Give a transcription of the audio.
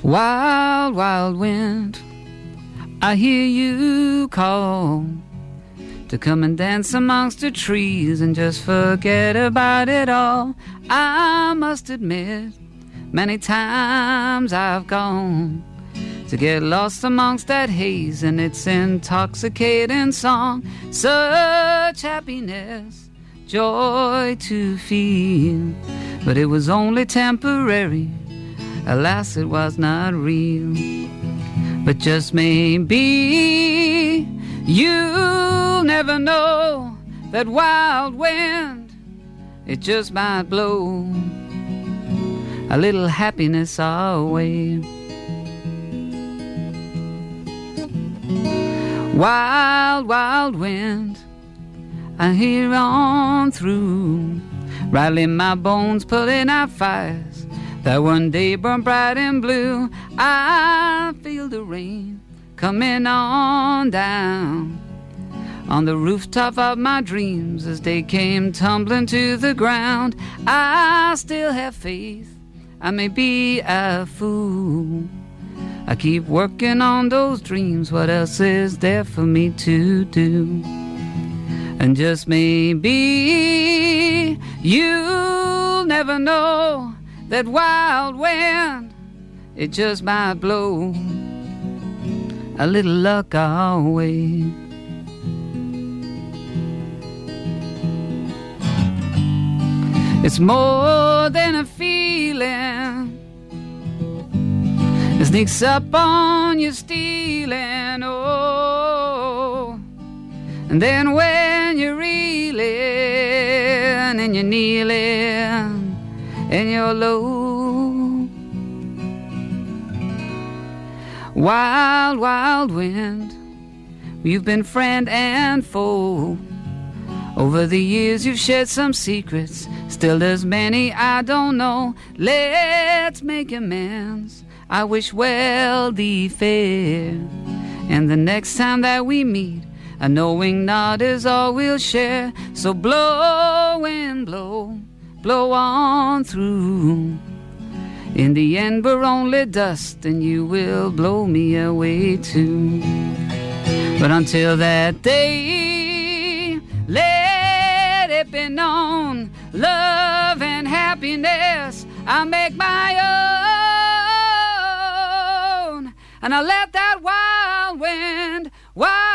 Wild, wild wind, I hear you call to come and dance amongst the trees and just forget about it all. I must admit, many times I've gone to get lost amongst that haze and its intoxicating song. Such happiness, joy to feel, but it was only temporary. Alas, it was not real. But just maybe you'll never know that wild wind, it just might blow a little happiness our way. Wild, wild wind, I hear on through, rattling my bones, pulling out fires that one day burn bright and blue. I feel the rain coming on down on the rooftop of my dreams as they came tumbling to the ground. I still have faith, I may be a fool, I keep working on those dreams. What else is there for me to do? And just maybe you'll never know that wild wind, it just might blow a little luck our way. It's more than a feeling, it sneaks up on you stealing, oh. And then when you're reeling and you're kneeling and you're low, wild, wild wind, you've been friend and foe. Over the years you've shared some secrets, still there's many I don't know. Let's make amends, I wish well thee fair, and the next time that we meet, a knowing nod is all we'll share. So blow and blow, blow on through. In the end we're only dust, and you will blow me away too. But until that day, let it be known, love and happiness I'll make my own. And I'll let that wild wind, wild